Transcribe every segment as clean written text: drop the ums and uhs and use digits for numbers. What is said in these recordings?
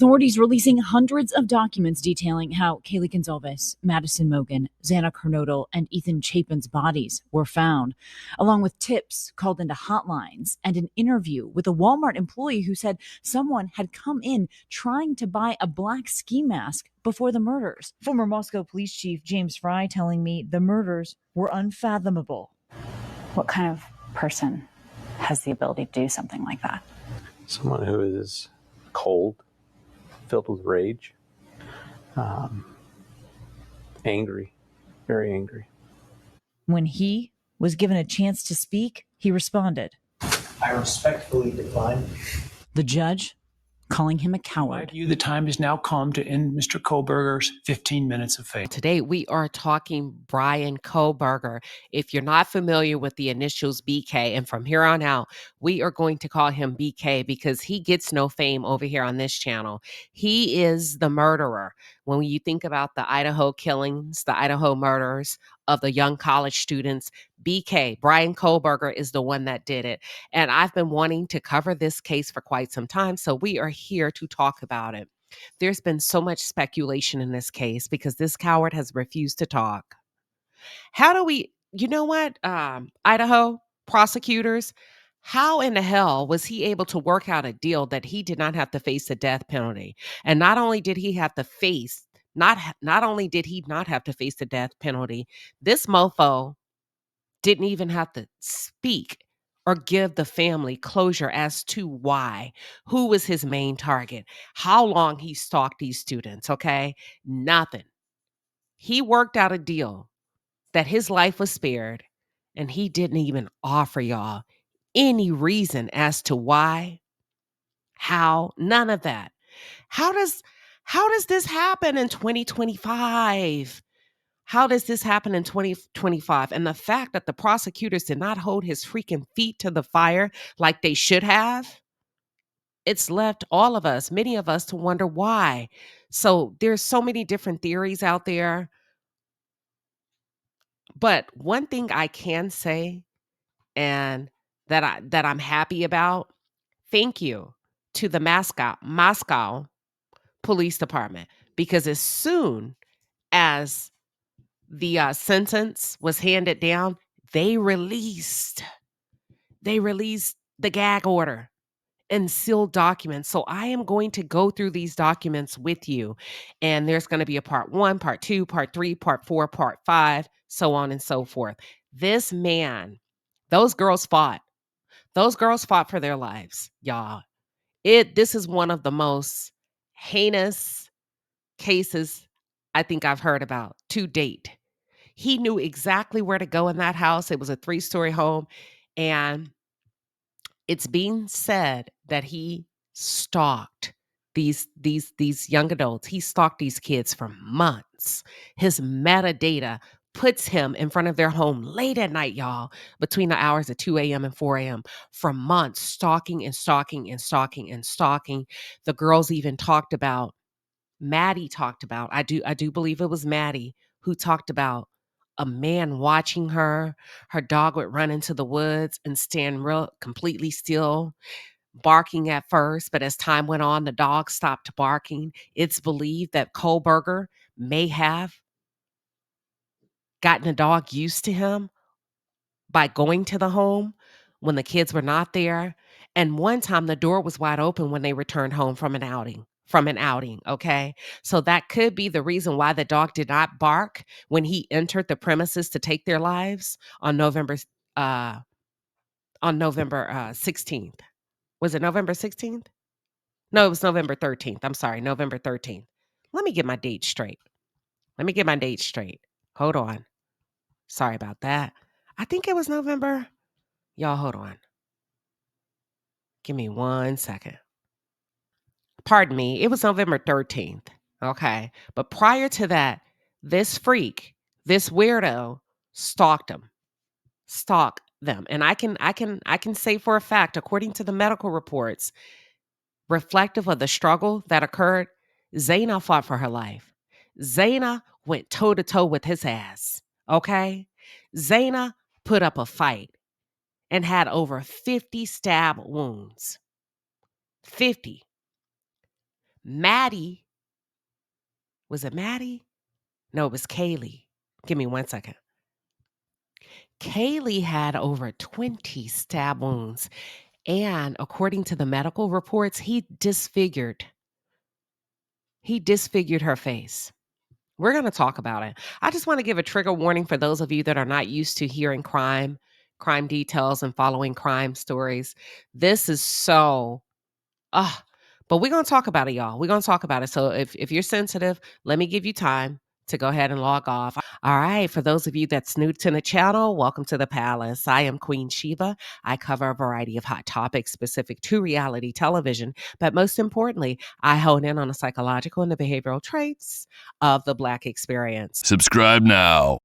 authorities releasing hundreds of documents detailing how Kaylee Goncalves, Madison Mogen, Xana Kernodle, and Ethan Chapin's bodies were found, along with tips called into hotlines and an interview with a Walmart employee who said someone had come in trying to buy a black ski mask before the murders. Former Moscow Police Chief James Fry telling me the murders were unfathomable. What kind of person has the ability to do something like that? Someone who is cold, filled with rage, angry, very angry. When he was given a chance to speak, he responded. I respectfully decline. The judge calling him a coward. I view the time has now come to end Mr. Kohlberger's 15 minutes of fame. Today, we are talking Bryan Kohlberger. If you're not familiar with the initials BK, and from here on out, we are going to call him BK because he gets no fame over here on this channel. He is the murderer. When you think about the Idaho killings, the Idaho murders of the young college students, BK, Bryan Kohlberger, is the one that did it. And I've been wanting to cover this case for quite some time, so we are here to talk about it. There's been so much speculation in this case because this coward has refused to talk. How do we, you know what, Idaho prosecutors, how in the hell was he able to work out a deal that he did not have to face the death penalty? And not only did he have to face, not only did he not have to face the death penalty, this mofo didn't even have to speak or give the family closure as to why, who was his main target, how long he stalked these students, okay? Nothing. He worked out a deal that his life was spared, and he didn't even offer y'all any reason as to why, how, none of that. How does this happen in 2025? How does this happen in 2025? And the fact that the prosecutors did not hold his freaking feet to the fire like they should have, it's left all of us, many of us, to wonder why. So there's so many different theories out there. But one thing I can say, and that I'm happy about, thank you to the Moscow Police Department, because as soon as the sentence was handed down, they released the gag order and sealed documents. So I am going to go through these documents with you, and there's going to be a part 1, part 2, part 3, part 4, part 5, so on and so forth. This man, those girls fought for their lives, y'all. This is one of the most heinous cases I think I've heard about to date. He knew exactly where to go in that house. It was a 3-story home, and it's being said that he stalked these young adults. He stalked these kids for months. His metadata puts him in front of their home late at night, y'all, between the hours of 2 a.m. and 4 a.m. for months, stalking and stalking and stalking and stalking. The girls even talked about, Maddie talked about, I do believe it was Maddie who talked about a man watching her. Her dog would run into the woods and stand completely still, barking at first, but as time went on, the dog stopped barking. It's believed that Kohlberger may have gotten the dog used to him by going to the home when the kids were not there. And one time the door was wide open when they returned home from an outing. Okay? So that could be the reason why the dog did not bark when he entered the premises to take their lives on November 16th. Was it November 16th? No, it was November 13th. I'm sorry, November 13th. Let me get my date straight. Hold on. Sorry about that. I think it was November. Y'all, hold on. Give me 1 second. Pardon me. It was November 13th. Okay. But prior to that, this freak, this weirdo stalked them. And I can say for a fact, according to the medical reports, reflective of the struggle that occurred, Xana fought for her life. Xana went toe to toe with his ass. Okay. Xana put up a fight and had over 50 stab wounds. 50. Maddie, was it Maddie? No, it was Kaylee. Give me 1 second. Kaylee had over 20 stab wounds. And according to the medical reports, he disfigured her face. We're going to talk about it. I just want to give a trigger warning for those of you that are not used to hearing crime details and following crime stories. This is so, but we're going to talk about it, y'all. We're going to talk about it. So if you're sensitive, let me give you time to go ahead and log off. All right. For those of you that's new to the channel, welcome to the palace. I am Queen Sheba. I cover a variety of hot topics specific to reality television. But most importantly, I hone in on the psychological and the behavioral traits of the Black experience. Subscribe now.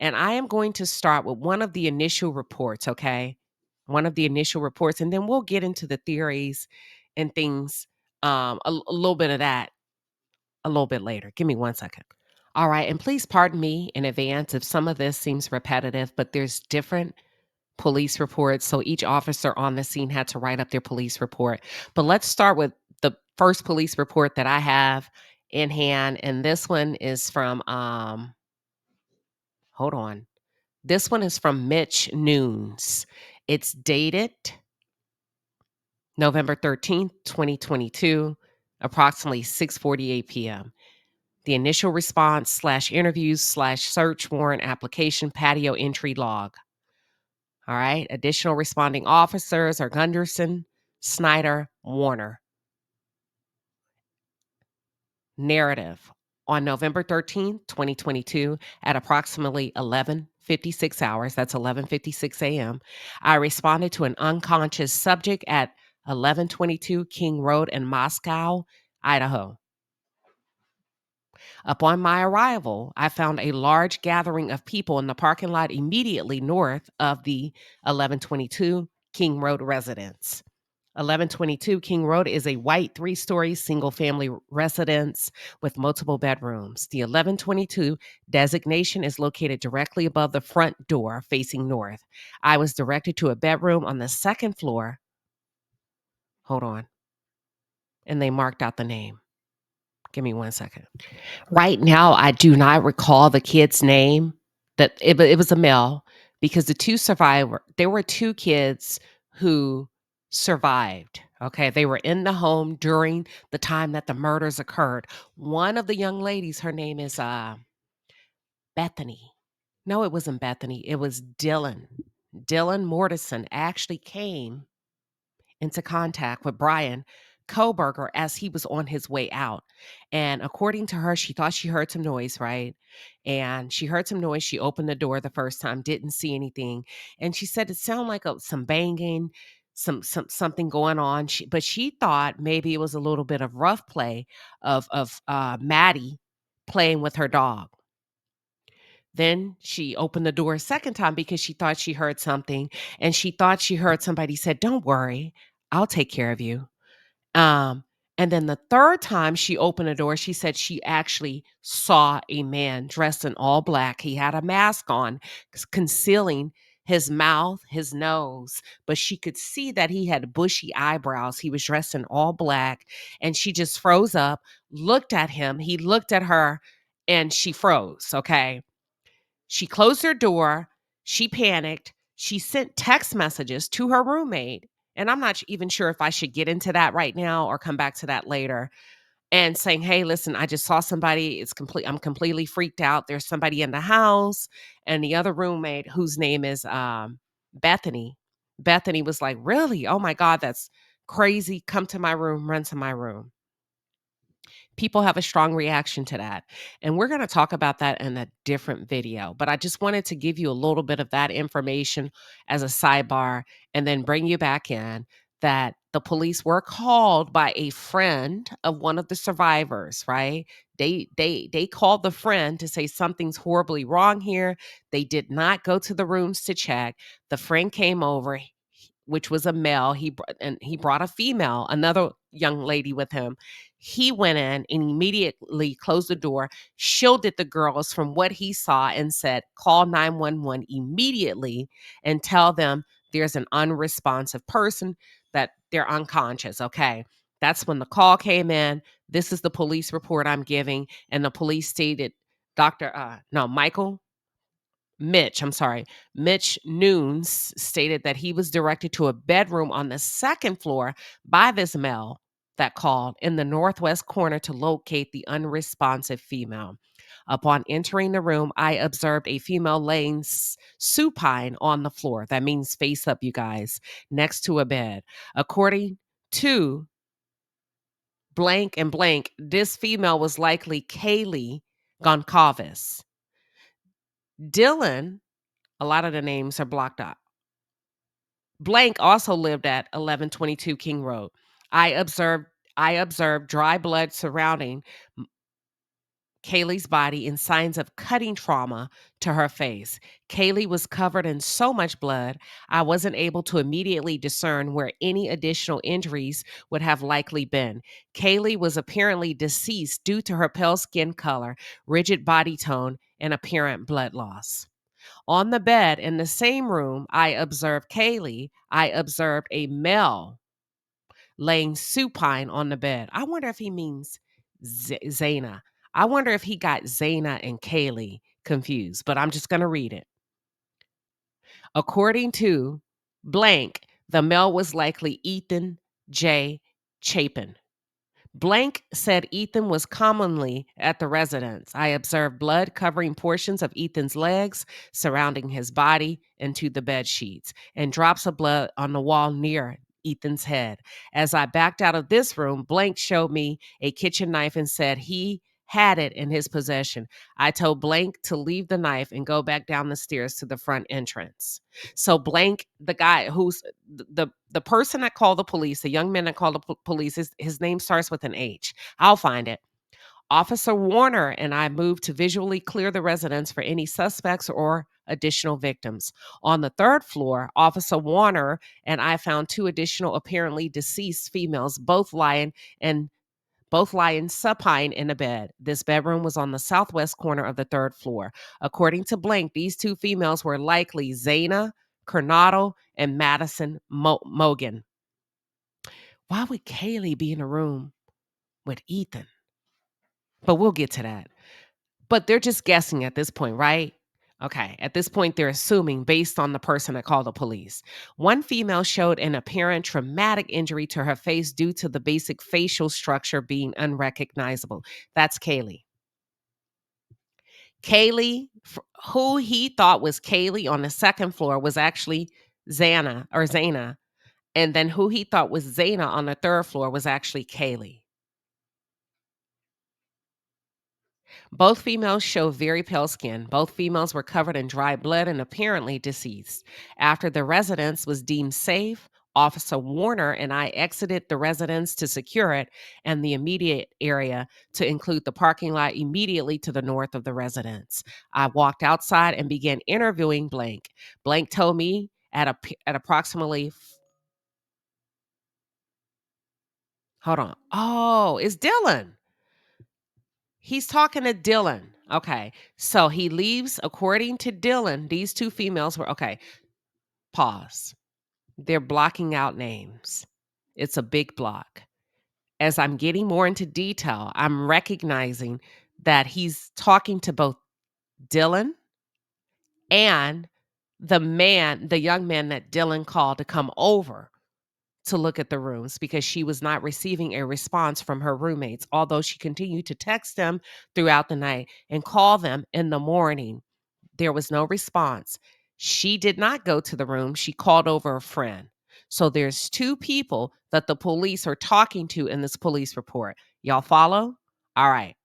And I am going to start with one of the initial reports, okay? One of the initial reports, and then we'll get into the theories and things, a little bit of that a little bit later. Give me 1 second. All right, and please pardon me in advance if some of this seems repetitive, but there's different police reports, so each officer on the scene had to write up their police report. But let's start with the first police report that I have in hand, and this one is from, hold on. This one is from Mitch Nunes. It's dated November 13th, 2022, approximately 6:48 p.m. The initial response / interviews / search warrant application patio entry log. All right. Additional responding officers are Gunderson, Snyder, Warner. Narrative. On November 13th, 2022, at approximately 11:56 hours, that's 11:56 a.m., I responded to an unconscious subject at 1122 King Road in Moscow, Idaho. Upon my arrival, I found a large gathering of people in the parking lot immediately north of the 1122 King Road residence. 1122 King Road is a white 3-story single-family residence with multiple bedrooms. The 1122 designation is located directly above the front door facing north. I was directed to a bedroom on the second floor. Hold on. And they marked out the name. Give me 1 second. Right now, I do not recall the kid's name. That it was a male, because there were 2 kids who survived. Okay, they were in the home during the time that the murders occurred. One of the young ladies, her name is Bethany. No, it wasn't Bethany. It was Dylan. Dylan Mortison actually came into contact with Bryan Kohlberger as he was on his way out. And according to her, she thought she heard some noise, right? And she heard some noise. She opened the door the first time, didn't see anything. And she said it sounded like some banging, something going on. But she thought maybe it was a little bit of rough play of Maddie playing with her dog. Then she opened the door a second time because she thought she heard something, and she thought she heard somebody said, "Don't worry, I'll take care of you." And then the third time she opened the door, she said she actually saw a man dressed in all black. He had a mask on, concealing his mouth, his nose, but she could see that he had bushy eyebrows. He was dressed in all black, and she just froze up, looked at him. He looked at her, and she froze, okay? She closed her door. She panicked. She sent text messages to her roommate. And I'm not even sure if I should get into that right now or come back to that later. And saying, "Hey, listen, I just saw somebody. I'm completely freaked out. There's somebody in the house." And the other roommate, whose name is Bethany. Bethany was like, "Really? Oh my God, that's crazy. Come to my room, run to my room." People have a strong reaction to that. And we're going to talk about that in a different video. But I just wanted to give you a little bit of that information as a sidebar, and then bring you back in that the police were called by a friend of one of the survivors, right? They called the friend to say something's horribly wrong here. They did not go to the rooms to check. The friend came over, which was a male. He brought a female, another young lady with him. He went in and immediately closed the door, shielded the girls from what he saw, and said, "Call 911 immediately and tell them there's an unresponsive person that they're unconscious. Okay. That's when the call came in. This is the police report I'm giving. And the police stated, Mitch Noons stated that he was directed to a bedroom on the second floor by this male that called in the northwest corner to locate the unresponsive female. Upon entering the room, I observed a female laying supine on the floor. That means face up, you guys, next to a bed. According to blank and blank, this female was likely Kaylee Goncalves. Dylan, a lot of the names are blocked out. Blank also lived at 1122 King Road. I observed dry blood surrounding Kaylee's body and signs of cutting trauma to her face. Kaylee was covered in so much blood, I wasn't able to immediately discern where any additional injuries would have likely been. Kaylee was apparently deceased due to her pale skin color, rigid body tone, and apparent blood loss. On the bed in the same room I observed Kaylee, I observed a male laying supine on the bed. I wonder if he means Xana. I wonder if he got Xana and Kaylee confused, but I'm just going to read it. According to blank, the male was likely Ethan J. Chapin. Blank said Ethan was commonly at the residence. I observed blood covering portions of Ethan's legs, surrounding his body into the bed sheets, and drops of blood on the wall near Ethan's head. As I backed out of this room, Blank showed me a kitchen knife and said he had it in his possession. I told Blank to leave the knife and go back down the stairs to the front entrance. So Blank, the guy who's the person that called the police, the young man that called the police, his name starts with an H. I'll find it. Officer Warner and I moved to visually clear the residence for any suspects or additional victims. On the third floor, Officer Warner and I found two additional apparently deceased females, both lying supine in a bed. This bedroom was on the southwest corner of the third floor. According to blank, these two females were likely Xana Kernodle and Madison Mogen. Why would Kaylee be in a room with Ethan? But we'll get to that. But they're just guessing at this point, right? Okay, at this point, they're assuming based on the person that called the police. One female showed an apparent traumatic injury to her face due to the basic facial structure being unrecognizable. That's Kaylee. Kaylee, who he thought was Kaylee on the second floor, was actually Xana. And then who he thought was Xana on the third floor was actually Kaylee. Both females show very pale skin. Both females were covered in dry blood and apparently deceased. After the residence was deemed safe, Officer Warner and I exited the residence to secure it and the immediate area to include the parking lot immediately to the north of the residence. I walked outside and began interviewing Blank. Blank told me at approximately hold on. Oh, it's Dylan. He's talking to Dylan. Okay. So he leaves, according to Dylan, these two females were, okay, pause. They're blocking out names. It's a big block. As I'm getting more into detail, I'm recognizing that he's talking to both Dylan and the young man that Dylan called to come over to look at the rooms because she was not receiving a response from her roommates, although she continued to text them throughout the night and call them in the morning. There was no response. She did not go to the room. She called over a friend. So there's two people that the police are talking to in this police report. Y'all follow? All right.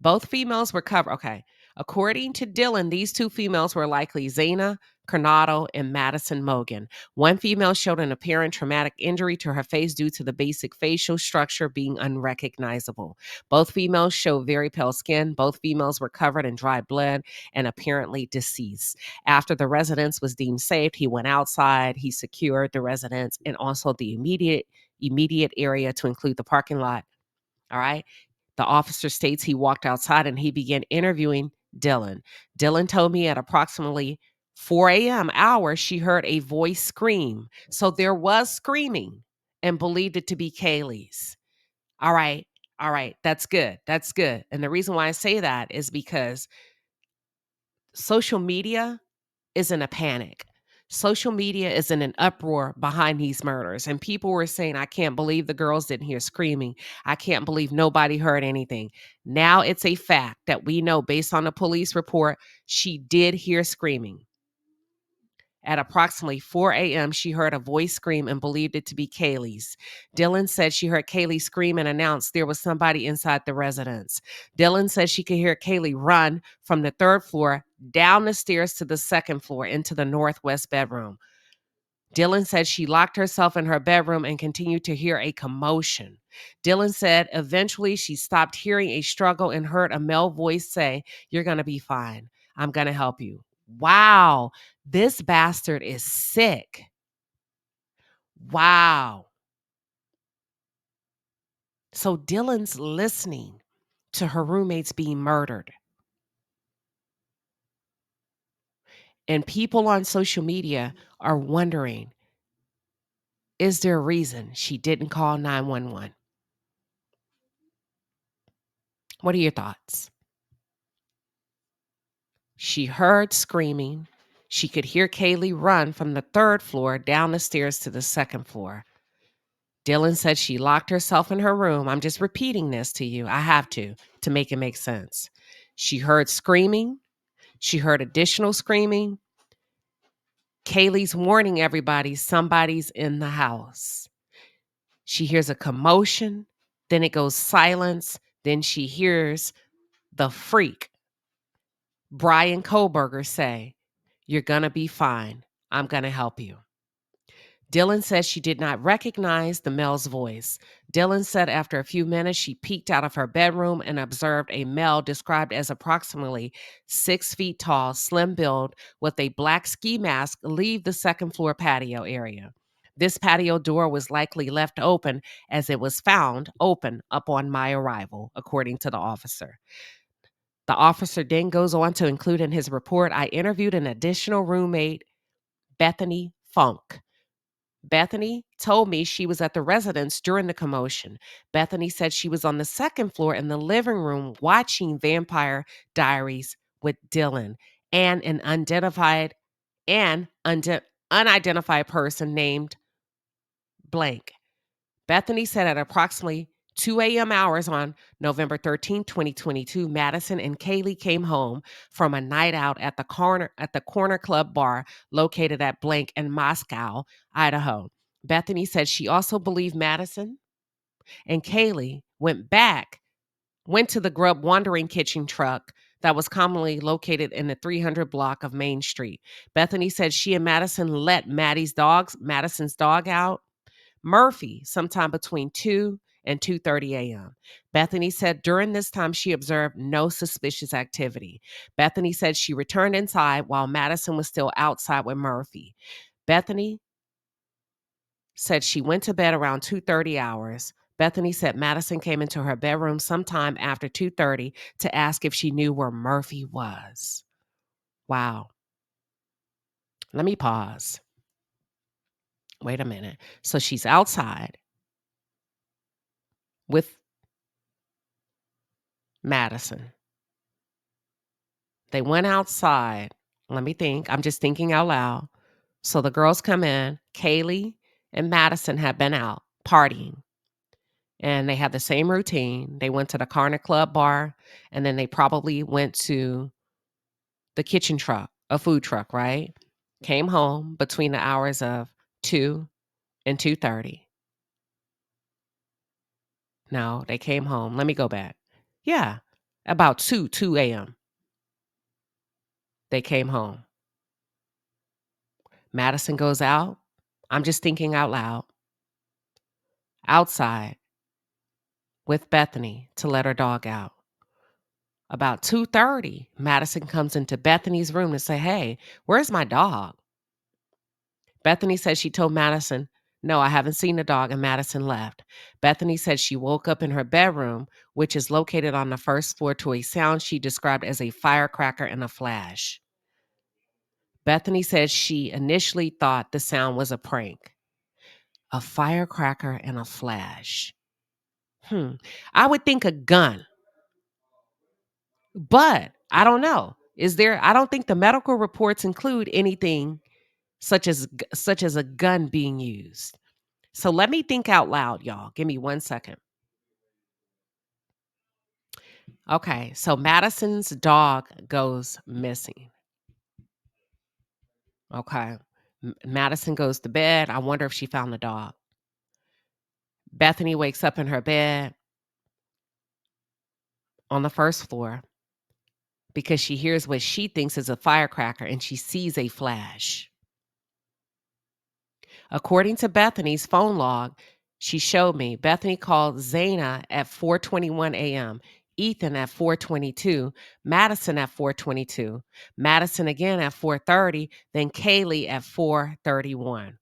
Both females were covered. Okay. According to Dylan, these two females were likely Xana Kernodle and Madison Mogen. One female showed an apparent traumatic injury to her face due to the basic facial structure being unrecognizable. Both females show very pale skin. Both females were covered in dry blood and apparently deceased. After the residence was deemed safe, he went outside. He secured the residence and also the immediate area to include the parking lot. All right. The officer states he walked outside and he began interviewing Dylan. Dylan told me at approximately 4 a.m. hour, she heard a voice scream. So there was screaming and believed it to be Kaylee's. All right. All right. That's good. That's good. And the reason why I say that is because social media is in a panic. Social media is in an uproar behind these murders. And people were saying, I can't believe the girls didn't hear screaming. I can't believe nobody heard anything. Now it's a fact that we know based on the police report, she did hear screaming. At approximately 4 a.m., she heard a voice scream and believed it to be Kaylee's. Dylan said she heard Kaylee scream and announced there was somebody inside the residence. Dylan said she could hear Kaylee run from the 3rd floor down the stairs to the 2nd floor into the northwest bedroom. Dylan said she locked herself in her bedroom and continued to hear a commotion. Dylan said eventually she stopped hearing a struggle and heard a male voice say, "You're going to be fine. I'm going to help you." Wow, this bastard is sick. Wow. So Dylan's listening to her roommates being murdered. And people on social media are wondering, is there a reason she didn't call 911? What are your thoughts? She heard screaming. She could hear Kaylee run from the 3rd floor down the stairs to the 2nd floor. Dylan said she locked herself in her room. I'm just repeating this to you. I have to make it make sense. She heard screaming. She heard additional screaming. Kaylee's warning everybody somebody's in the house. She hears a commotion. Then it goes silence. Then she hears the freak, Bryan Kohberger, say, "You're going to be fine. I'm going to help you." Dylan says she did not recognize the male's voice. Dylan said after a few minutes, she peeked out of her bedroom and observed a male described as approximately 6 feet tall, slim build, with a black ski mask leave the 2nd floor patio area. This patio door was likely left open as it was found open upon my arrival, according to the officer. The officer then goes on to include in his report, I interviewed an additional roommate, Bethany Funk. Bethany told me she was at the residence during the commotion. Bethany said she was on the 2nd floor in the living room watching Vampire Diaries with Dylan and an unidentified person named blank. Bethany said at approximately 2 a.m. hours on November 13, 2022, Madison and Kaylee came home from a night out at the Corner Club bar located at blank in Moscow, Idaho. Bethany said she also believed Madison and Kaylee went to the Grub Wandering Kitchen truck that was commonly located in the 300 block of Main Street. Bethany said she and Madison let Madison's dog out, Murphy, sometime between 2 and 2:30 a.m. Bethany said during this time she observed no suspicious activity. Bethany said she returned inside while Madison was still outside with Murphy. Bethany said she went to bed around 2:30 hours. Bethany said Madison came into her bedroom sometime after 2:30 to ask if she knew where Murphy was. Wow. Let me pause. Wait a minute. So she's outside with Madison. They went outside. Let me think. I'm just thinking out loud. So the girls come in. Kaylee and Madison have been out partying. And they had the same routine. They went to the Corner Club bar, and then they probably went to the kitchen truck, a food truck, right? Came home between the hours of 2 and 2:30. No, they came home. Let me go back. Yeah, about 2 a.m. They came home. Madison goes out. I'm just thinking out loud. Outside with Bethany to let her dog out. About 2:30, Madison comes into Bethany's room to say, "Hey, where's my dog?" Bethany said she told Madison, "No, I haven't seen the dog," and Madison left. Bethany said she woke up in her bedroom, which is located on the 1st floor, to a sound she described as a firecracker and a flash. Bethany said she initially thought the sound was a prank. A firecracker and a flash. I would think a gun, but I don't know. I don't think the medical reports include anything such as a gun being used. So let me think out loud, y'all. Give me 1 second. Okay, so Madison's dog goes missing. Okay. Madison goes to bed. I wonder if she found the dog. Bethany wakes up in her bed on the first floor because she hears what she thinks is a firecracker and she sees a flash. According to Bethany's phone log, she showed me, Bethany called Xana at 4:21 a.m., Ethan at 4:22, Madison at 4:22, Madison again at 4:30, then Kaylee at 4:31.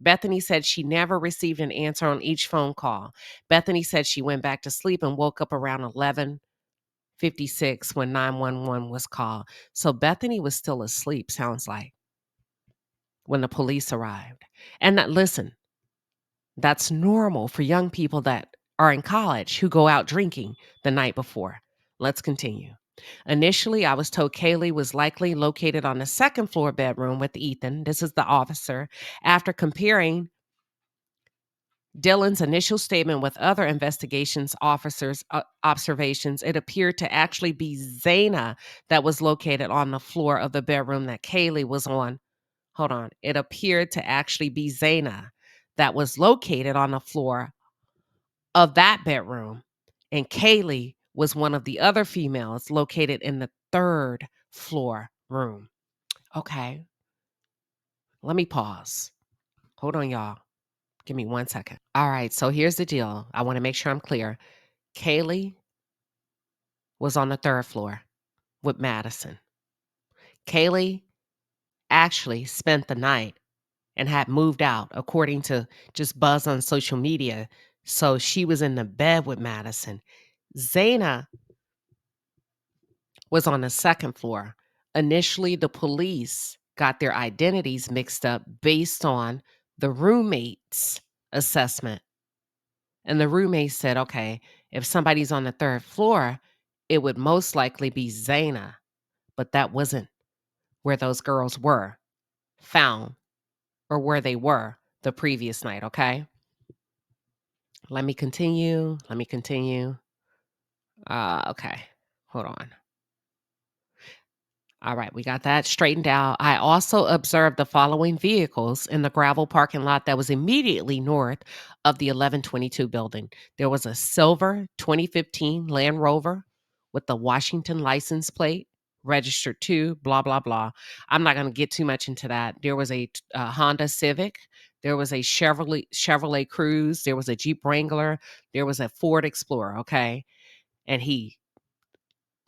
Bethany said she never received an answer on each phone call. Bethany said she went back to sleep and woke up around 11:56 when 911 was called. So Bethany was still asleep, sounds like, when the police arrived. And listen, that's normal for young people that are in college who go out drinking the night before. Let's continue. Initially, I was told Kaylee was likely located on the second floor bedroom with Ethan. This is the officer. After comparing Dylan's initial statement with other investigations officers' observations, it appeared to actually be Xana that was located on the floor of the bedroom that Kaylee was on. Hold on. It appeared to actually be Xana that was located on the floor of that bedroom. And Kaylee was one of the other females located in the third floor room. Okay. Let me pause. Hold on, y'all. Give me 1 second. All right. So here's the deal. I want to make sure I'm clear. Kaylee was on the third floor with Madison. Kaylee actually spent the night and had moved out, according to just buzz on social media. So she was in the bed with Madison. Xana was on the second floor. Initially, the police got their identities mixed up based on the roommate's assessment. And the roommate said, okay, if somebody's on the third floor, it would most likely be Xana. But that wasn't where those girls were found or where they were the previous night, okay? Let me continue. Okay, hold on. All right, we got that straightened out. I also observed the following vehicles in the gravel parking lot that was immediately north of the 1122 building. There was a silver 2015 Land Rover with the Washington license plate, registered to, blah, blah, blah. I'm not going to get too much into that. There was a Honda Civic. There was a Chevrolet Cruze. There was a Jeep Wrangler. There was a Ford Explorer, okay? And he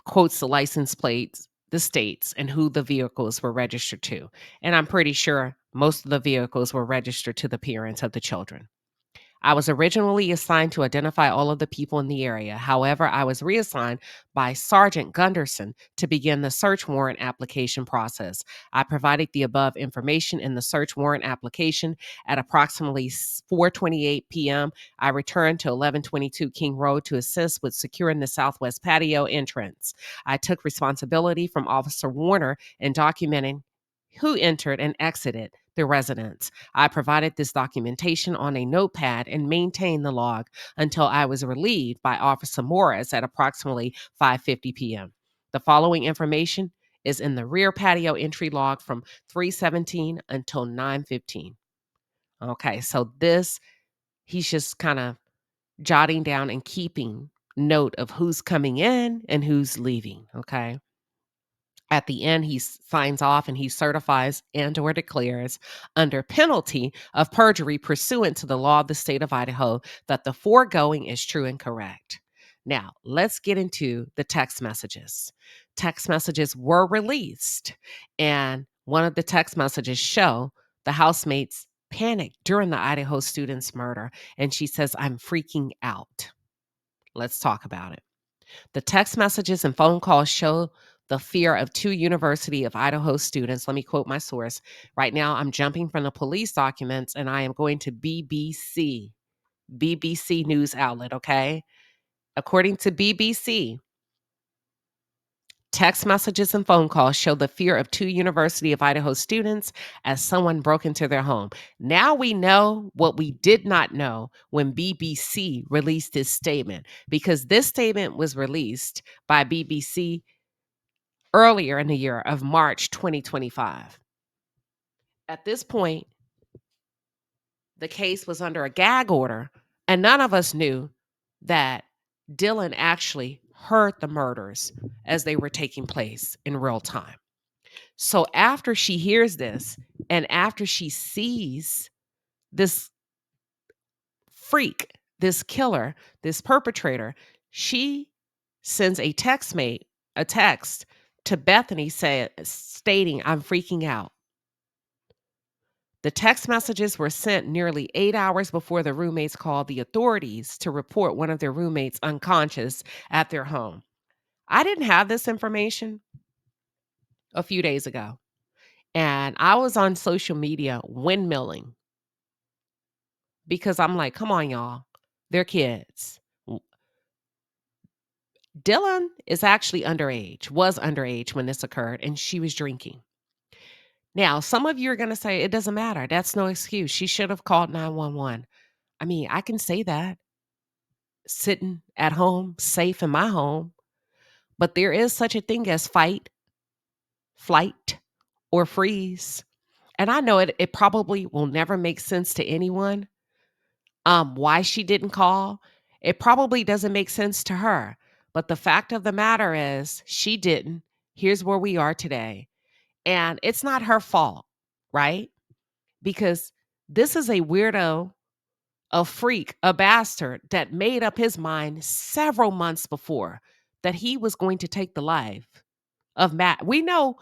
quotes the license plates, the states, and who the vehicles were registered to. And I'm pretty sure most of the vehicles were registered to the parents of the children. I was originally assigned to identify all of the people in the area. However, I was reassigned by Sergeant Gunderson to begin the search warrant application process. I provided the above information in the search warrant application. At approximately 4:28 p.m., I returned to 1122 King Road to assist with securing the southwest patio entrance. I took responsibility from Officer Warner in documenting who entered and exited the residence. I provided this documentation on a notepad and maintained the log until I was relieved by Officer Morris at approximately 5:50 p.m. The following information is in the rear patio entry log from 3:17 until 9:15. Okay, so he's just kind of jotting down and keeping note of who's coming in and who's leaving, okay? At the end, he signs off and he certifies and or declares under penalty of perjury pursuant to the law of the state of Idaho that the foregoing is true and correct. Now, let's get into the text messages. Text messages were released, and one of the text messages show the housemates panicked during the Idaho student's murder, and she says, "I'm freaking out." Let's talk about it. The text messages and phone calls show the fear of 2 University of Idaho students. Let me quote my source. Right now, I'm jumping from the police documents and I am going to BBC news outlet, okay? According to BBC, text messages and phone calls show the fear of 2 University of Idaho students as someone broke into their home. Now we know what we did not know when BBC released this statement, because this statement was released by BBC earlier in the year of March 2025. At this point, the case was under a gag order, and none of us knew that Dylan actually heard the murders as they were taking place in real time. So after she hears this, and after she sees this freak, this killer, this perpetrator, she sends a text to Bethany stating, "I'm freaking out." The text messages were sent nearly 8 hours before the roommates called the authorities to report one of their roommates unconscious at their home. I didn't have this information a few days ago, and I was on social media windmilling because I'm like, come on, y'all. They're kids. Dylan is actually was underage when this occurred, and she was drinking. Now, some of you are going to say, it doesn't matter. That's no excuse. She should have called 911. I mean, I can say that sitting at home, safe in my home, but there is such a thing as fight, flight, or freeze. And I know it probably will never make sense to anyone why she didn't call. It probably doesn't make sense to her. But the fact of the matter is, she didn't. Here's where we are today. And it's not her fault, right? Because this is a weirdo, a freak, a bastard that made up his mind several months before that he was going to take the life of Matt. We know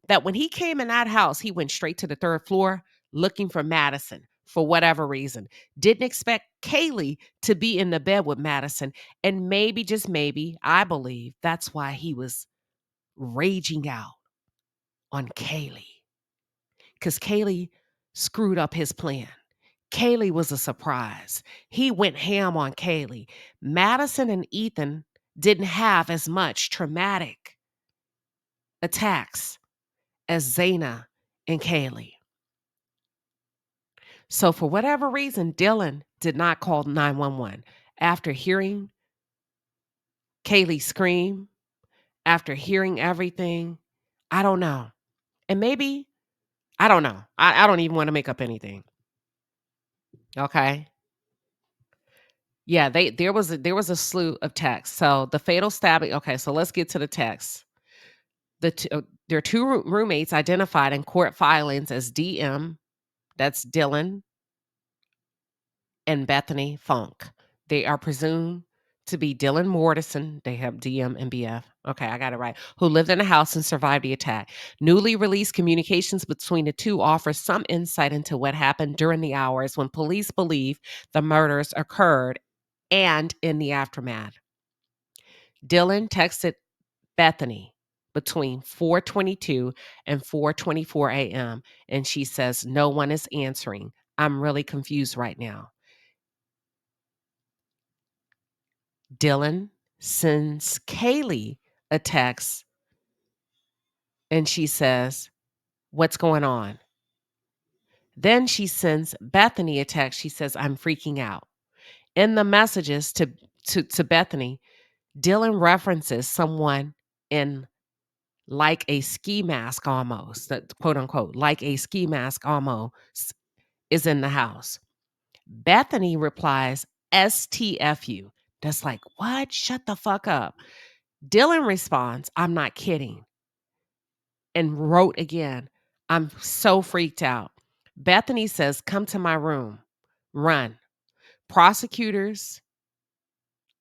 that when he came in that house, he went straight to the 3rd floor looking for Madison for whatever reason. Didn't expect Kaylee to be in the bed with Madison. And maybe, just maybe, I believe that's why he was raging out on Kaylee. Because Kaylee screwed up his plan. Kaylee was a surprise. He went ham on Kaylee. Madison and Ethan didn't have as much traumatic attacks as Xana and Kaylee. So for whatever reason, Dylan did not call 911. After hearing Kaylee scream, after hearing everything, I don't know. And maybe, I don't know. I don't even want to make up anything. Okay. Yeah, there was a slew of texts. So the fatal stabbing. Okay, so let's get to the text. There are 2 roommates identified in court filings as DM, that's Dylan, and Bethany Funk. They are presumed to be Dylan Mortison. They have DM and BF. Okay, I got it right. Who lived in the house and survived the attack. Newly released communications between the two offer some insight into what happened during the hours when police believe the murders occurred and in the aftermath. Dylan texted Bethany between 4:22 and 4:24 a.m. and she says, "No one is answering. I'm really confused right now." Dylan sends Kaylee a text and she says, "What's going on?" Then she sends Bethany a text. She says, "I'm freaking out." In the messages to Bethany, Dylan references someone in like a ski mask almost, that quote unquote, like a ski mask almost is in the house. Bethany replies, "STFU." That's like, what? Shut the fuck up. Dylan responds, "I'm not kidding." And wrote again, "I'm so freaked out." Bethany says, "Come to my room. Run." Prosecutors,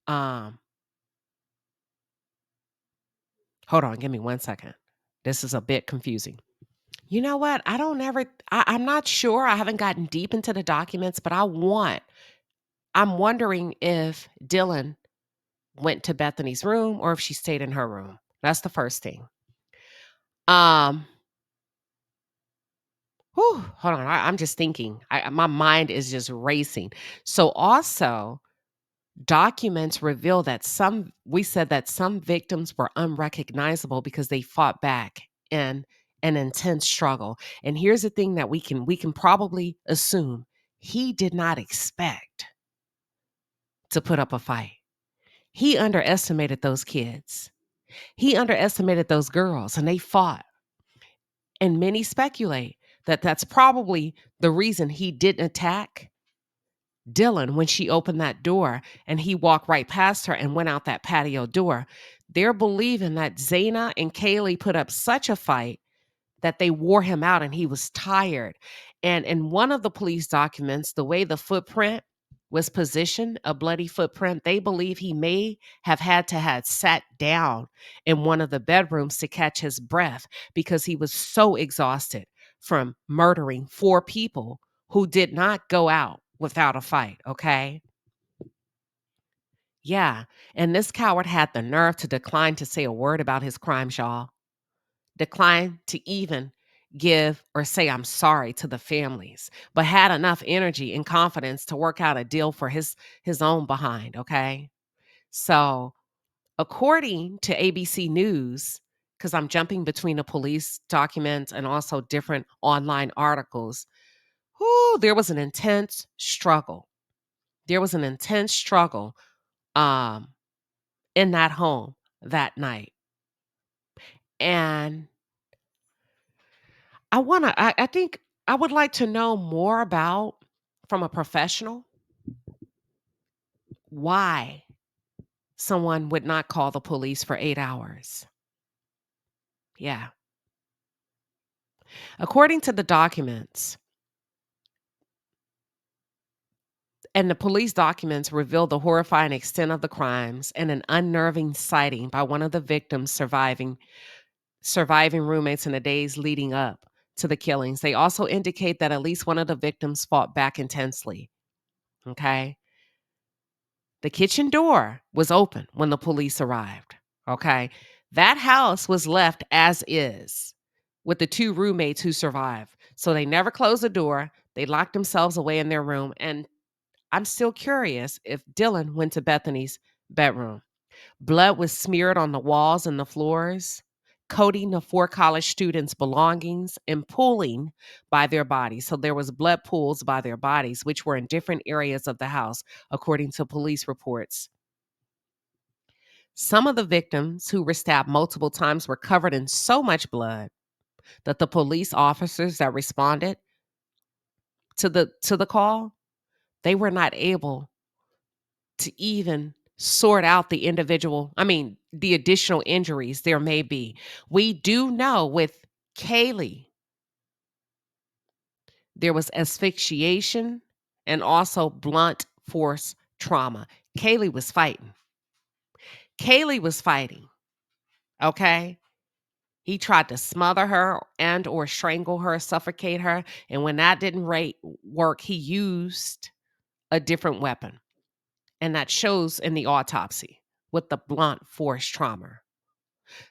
hold on, give me 1 second. This is a bit confusing. You know what? I'm not sure. I haven't gotten deep into the documents, but I'm wondering if Dylan went to Bethany's room or if she stayed in her room. That's the first thing. Hold on. I'm just thinking. My mind is just racing. So also, documents reveal that we said that some victims were unrecognizable because they fought back in an intense struggle. And here's the thing that we can probably assume: he did not expect to put up a fight. He underestimated those kids. He underestimated those girls, and they fought. And many speculate that that's probably the reason he didn't attack Dylan when she opened that door and he walked right past her and went out that patio door. They're believing that Xana and Kaylee put up such a fight that they wore him out and he was tired. And in one of the police documents, the way the footprint was positioned, a bloody footprint, they believe he may have had to have sat down in one of the bedrooms to catch his breath because he was so exhausted from murdering 4 people who did not go out without a fight, okay? Yeah, and this coward had the nerve to decline to say a word about his crimes, y'all. Declined to even give or say I'm sorry to the families, but had enough energy and confidence to work out a deal for his own behind, okay? So, according to ABC News, because I'm jumping between the police documents and also different online articles, there was an intense struggle. There was an intense struggle in that home that night. And I think I would like to know more about, from a professional, why someone would not call the police for 8 hours. Yeah. According to the documents, and the police documents reveal the horrifying extent of the crimes and an unnerving sighting by one of the victims' surviving roommates in the days leading up to the killings. They also indicate that at least one of the victims fought back intensely. Okay. The kitchen door was open when the police arrived. Okay. That house was left as is with the 2 roommates who survived. So they never closed the door. They locked themselves away in their room. And I'm still curious if Dylan went to Bethany's bedroom. Blood was smeared on the walls and the floors, coating the 4 college students' belongings and pooling by their bodies. So there was blood pools by their bodies, which were in different areas of the house, according to police reports. Some of the victims who were stabbed multiple times were covered in so much blood that the police officers that responded to the call, they were not able to even sort out the additional injuries there may be. We do know with Kaylee, there was asphyxiation and also blunt force trauma. Kaylee was fighting. Okay? He tried to smother her and or strangle her, suffocate her. And when that didn't work, he used a different weapon. And that shows in the autopsy with the blunt force trauma.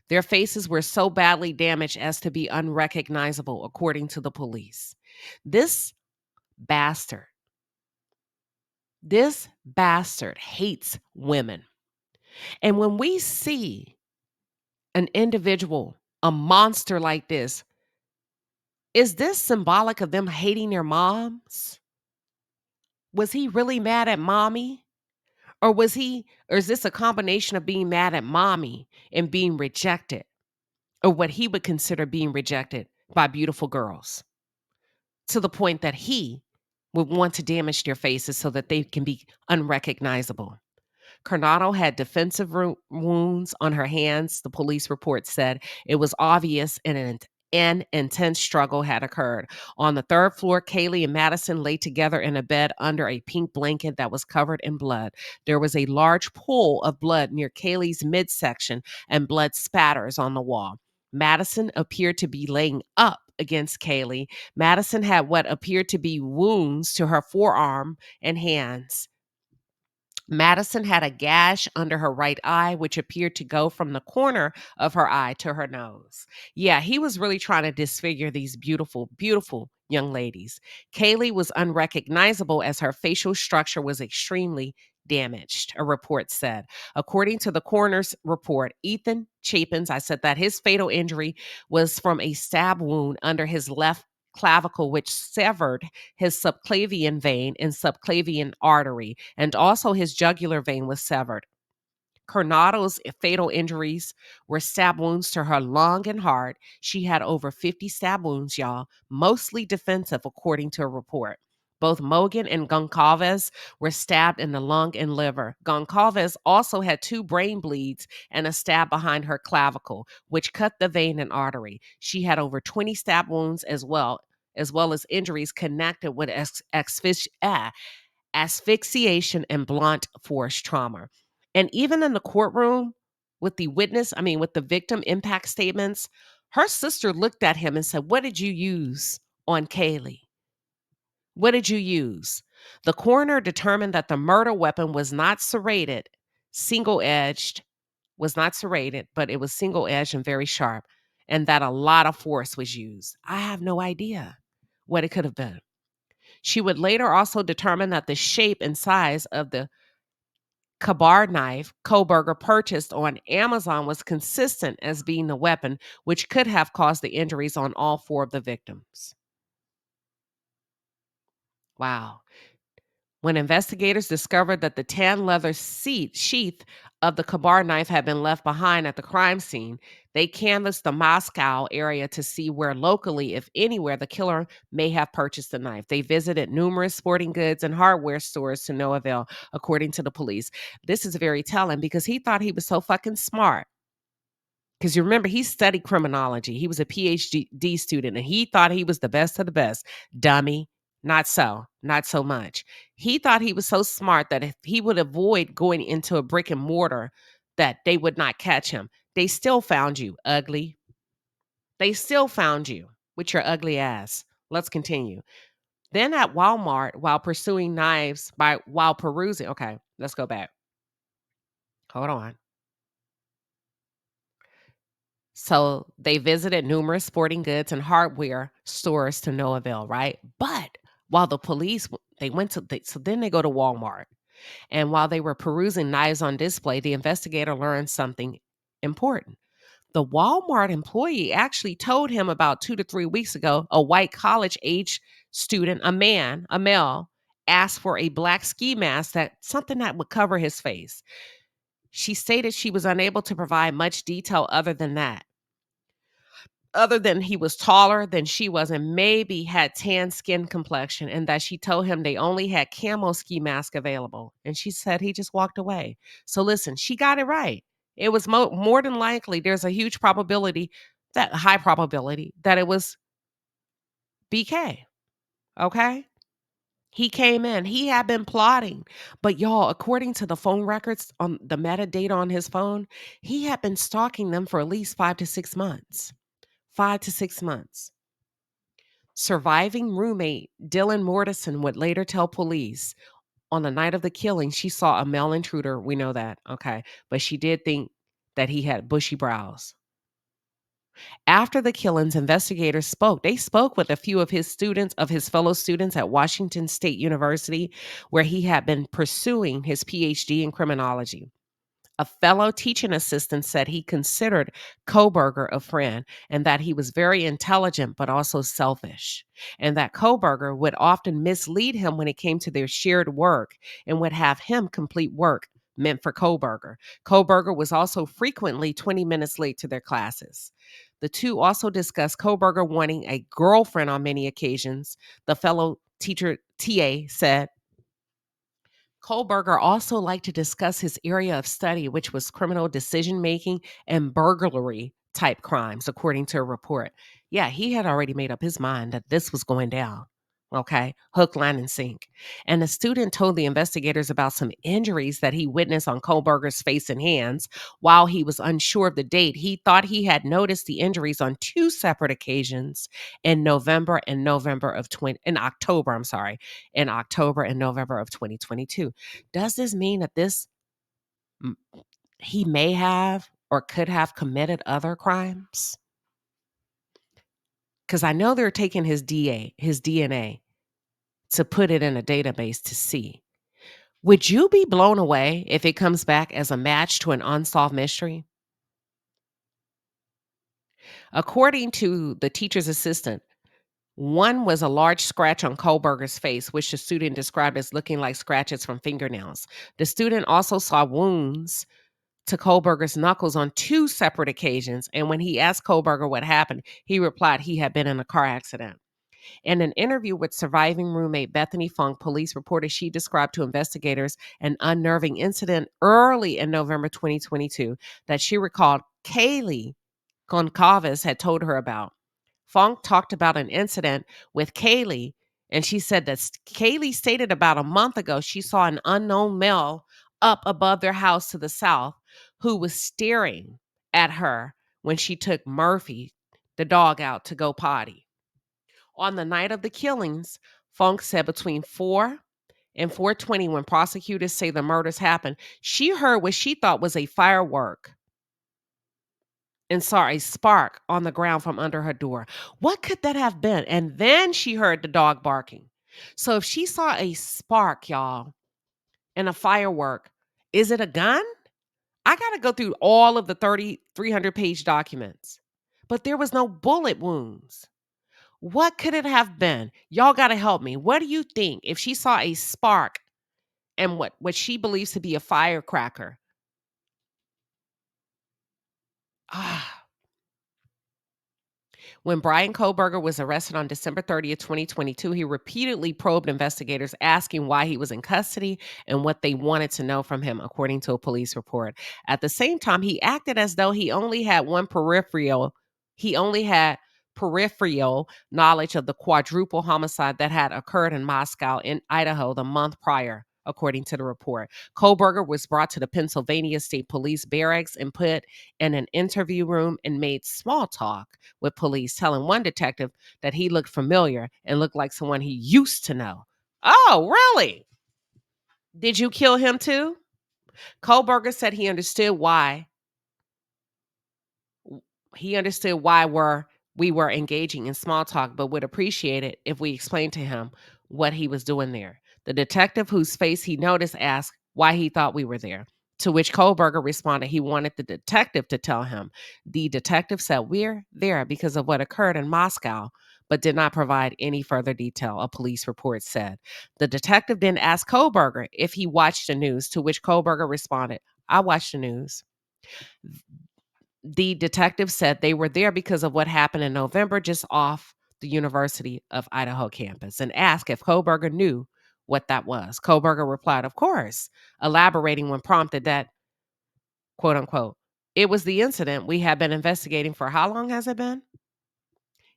Their faces were so badly damaged as to be unrecognizable, according to the police. This bastard hates women. And when we see an individual, a monster like this, is this symbolic of them hating their moms? Was he really mad at mommy? Or is this a combination of being mad at mommy and being rejected, or what he would consider being rejected by beautiful girls, to the point that he would want to damage their faces so that they can be unrecognizable? Kernodle had defensive wounds on her hands. The police report said it was obvious an intense struggle had occurred. On the 3rd floor, Kaylee and Madison lay together in a bed under a pink blanket that was covered in blood. There was a large pool of blood near Kaylee's midsection and blood spatters on the wall. Madison appeared to be laying up against Kaylee. Madison had what appeared to be wounds to her forearm and hands. Madison had a gash under her right eye, which appeared to go from the corner of her eye to her nose. Yeah, he was really trying to disfigure these beautiful, beautiful young ladies. Kaylee was unrecognizable as her facial structure was extremely damaged, a report said. According to the coroner's report, Ethan Chapin, I said that his fatal injury was from a stab wound under his left clavicle, which severed his subclavian vein and subclavian artery, and also his jugular vein was severed. Kernodle's fatal injuries were stab wounds to her lung and heart. She had over 50 stab wounds, y'all, mostly defensive, according to a report. Both Mogen and Goncalves were stabbed in the lung and liver. Goncalves also had 2 brain bleeds and a stab behind her clavicle, which cut the vein and artery. She had over 20 stab wounds as well as injuries connected with asphyxiation and blunt force trauma. And even in the courtroom with the victim impact statements, her sister looked at him and said, "What did you use on Kaylee? What did you use?" The coroner determined that the murder weapon was not serrated, but it was single edged and very sharp, and that a lot of force was used. I have no idea what it could have been. She would later also determine that the shape and size of the Kabar knife Kohberger purchased on Amazon was consistent as being the weapon, which could have caused the injuries on all 4 of the victims. Wow. When investigators discovered that the tan leather sheath of the Kabar knife had been left behind at the crime scene, they canvassed the Moscow area to see where locally, if anywhere, the killer may have purchased the knife. They visited numerous sporting goods and hardware stores to no avail, according to the police. This is very telling because he thought he was so fucking smart. Because you remember, he studied criminology. He was a PhD student, and he thought he was the best of the best. Dummy. Not so. Not so much. He thought he was so smart that if he would avoid going into a brick and mortar, that they would not catch him. They still found you, ugly. They still found you with your ugly ass. Let's continue. Then at Walmart, while perusing. Okay, let's go back. Hold on. So they visited numerous sporting goods and hardware stores to no avail, right? But while the police, then they go to Walmart. And while they were perusing knives on display, the investigator learned something important. The Walmart employee actually told him about 2 to 3 weeks ago, a white college age student, a male, asked for a black ski mask, something that would cover his face. She stated she was unable to provide much detail other than he was taller than she was and maybe had tan skin complexion, and that she told him they only had camo ski mask available. And she said he just walked away. So listen, she got it right. It was more than likely, there's a high probability that it was BK. Okay? He came in. He had been plotting. But y'all, according to the phone records on the metadata on his phone, he had been stalking them for at least 5 to 6 months. 5 to 6 months. Surviving roommate Dylan Mortison would later tell police on the night of the killing, she saw a male intruder. We know that, okay? But she did think that he had bushy brows. After the killings, investigators spoke. They spoke with a few of his fellow students at Washington State University, where he had been pursuing his PhD in criminology. A fellow teaching assistant said he considered Kohberger a friend and that he was very intelligent but also selfish, and that Kohberger would often mislead him when it came to their shared work and would have him complete work meant for Kohberger. Kohberger was also frequently 20 minutes late to their classes. The two also discussed Kohberger wanting a girlfriend on many occasions. The fellow teacher, TA, said Kohberger also liked to discuss his area of study, which was criminal decision-making and burglary-type crimes, according to a report. Yeah, he had already made up his mind that this was going down. Okay, hook, line, and sink. And the student told the investigators about some injuries that he witnessed on Kohlberger's face and hands. While he was unsure of the date, he thought he had noticed the injuries on two separate occasions in October and November of 2022. Does this mean that he may have or could have committed other crimes? Because I know they're taking his DNA to put it in a database to see. Would you be blown away if it comes back as a match to an unsolved mystery? According to the teacher's assistant, one was a large scratch on Kohlberger's face, which the student described as looking like scratches from fingernails. The student also saw wounds to Kohlberger's knuckles on two separate occasions, and when he asked Kohlberger what happened, he replied he had been in a car accident. In an interview with surviving roommate Bethany Funk, police reported she described to investigators an unnerving incident early in November 2022 that she recalled Kaylee Goncalves had told her about. Funk talked about an incident with Kaylee, and she said that Kaylee stated about a month ago she saw an unknown male up above their house to the south who was staring at her when she took Murphy, the dog, out to go potty. On the night of the killings, Funk said between 4 and 4:20, when prosecutors say the murders happened, she heard what she thought was a firework and saw a spark on the ground from under her door. What could that have been? And then she heard the dog barking. So if she saw a spark, y'all, and a firework, is it a gun? I got to go through all of the 300-page documents. But there was no bullet wounds. What could it have been? Y'all got to help me. What do you think if she saw a spark and what she believes to be a firecracker? When Bryan Kohlberger was arrested on December 30th, 2022, he repeatedly probed investigators, asking why he was in custody and what they wanted to know from him, according to a police report. At the same time, he acted as though he only had peripheral knowledge of the quadruple homicide that had occurred in Moscow, in Idaho, the month prior, according to the report. Kohlberger was brought to the Pennsylvania State Police barracks and put in an interview room and made small talk with police, telling one detective that he looked familiar and looked like someone he used to know. Oh, really? Did you kill him too? Kohlberger said he understood why we were engaging in small talk, but would appreciate it if we explained to him what he was doing there. The detective, whose face he noticed, asked why he thought we were there, to which Kohlberger responded he wanted the detective to tell him. The detective said, "We're there because of what occurred in Moscow," but did not provide any further detail, a police report said. The detective then asked Kohlberger if he watched the news, to which Kohlberger responded, "I watched the news." The detective said they were there because of what happened in November just off the University of Idaho campus, and asked if Kohlberger knew what that was. Kohlberger replied, "Of course," elaborating when prompted that, quote unquote, "it was the incident we have been investigating for how long has it been?"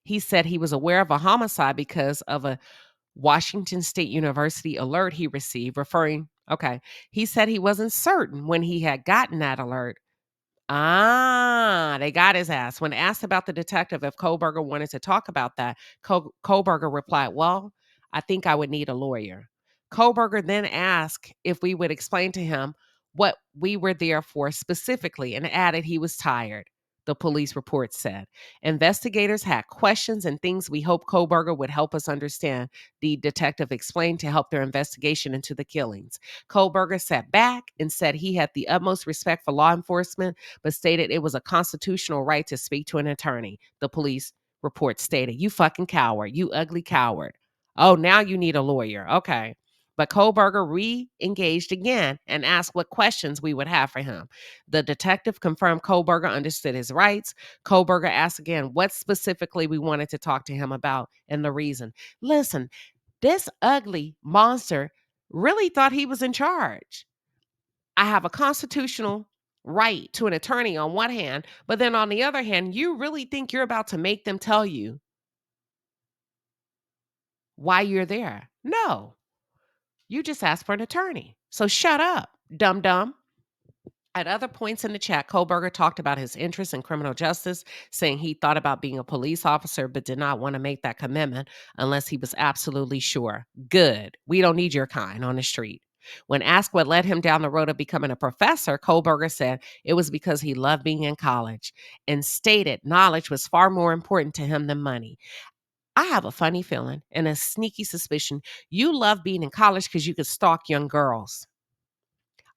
He said he was aware of a homicide because of a Washington State University alert he received, he said he wasn't certain when he had gotten that alert. They got his ass. When asked about the detective if Kohlberger wanted to talk about that, Kohlberger replied, "Well, I think I would need a lawyer." Kohlberger then asked if we would explain to him what we were there for specifically, and added he was tired, the police report said. Investigators had questions and things we hope Kohlberger would help us understand, the detective explained, to help their investigation into the killings. Kohlberger sat back and said he had the utmost respect for law enforcement, but stated it was a constitutional right to speak to an attorney. The police report stated, "You fucking coward, you ugly coward. Oh, now you need a lawyer." Okay. But Kohlberger re-engaged again and asked what questions we would have for him. The detective confirmed Kohlberger understood his rights. Kohlberger asked again what specifically we wanted to talk to him about and the reason. Listen, this ugly monster really thought he was in charge. I have a constitutional right to an attorney on one hand, but then on the other hand, you really think you're about to make them tell you why you're there. No, you just asked for an attorney. So shut up, dum-dum. At other points in the chat, Kohlberger talked about his interest in criminal justice, saying he thought about being a police officer but did not want to make that commitment unless he was absolutely sure. Good. We don't need your kind on the street. When asked what led him down the road of becoming a professor, Kohlberger said it was because he loved being in college and stated knowledge was far more important to him than money. I have a funny feeling and a sneaky suspicion you love being in college because you could stalk young girls.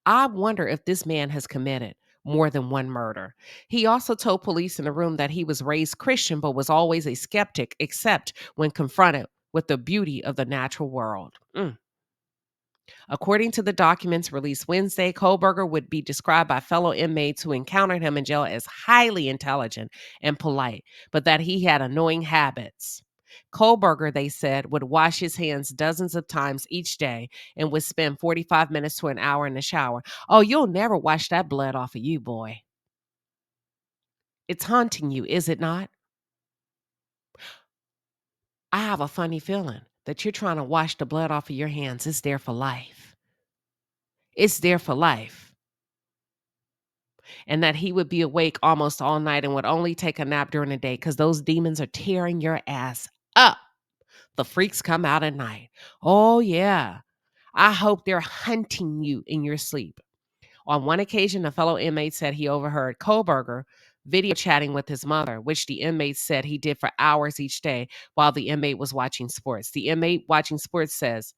I wonder if this man has committed more than one murder. He also told police in the room that he was raised Christian but was always a skeptic, except when confronted with the beauty of the natural world. According to the documents released Wednesday, Kohlberger would be described by fellow inmates who encountered him in jail as highly intelligent and polite, but that he had annoying habits. Kohlberger, they said, would wash his hands dozens of times each day and would spend 45 minutes to an hour in the shower. Oh, you'll never wash that blood off of you, boy. It's haunting you, is it not? I have a funny feeling that you're trying to wash the blood off of your hands. It's there for life. It's there for life. And that he would be awake almost all night and would only take a nap during the day because those demons are tearing your ass up. The freaks come out at night. Oh, yeah. I hope they're hunting you in your sleep. On one occasion, a fellow inmate said he overheard Kohlberger video chatting with his mother, which the inmate said he did for hours each day while the inmate was watching sports. The inmate watching sports says,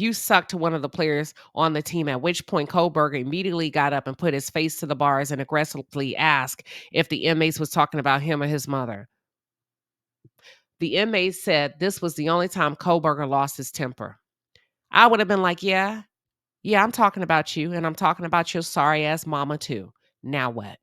you sucked to one of the players on the team, at which point Kohlberger immediately got up and put his face to the bars and aggressively asked if the inmates was talking about him or his mother. The inmate said this was the only time Kohlberger lost his temper. I would have been like, yeah, I'm talking about you, and I'm talking about your sorry-ass mama too. Now what?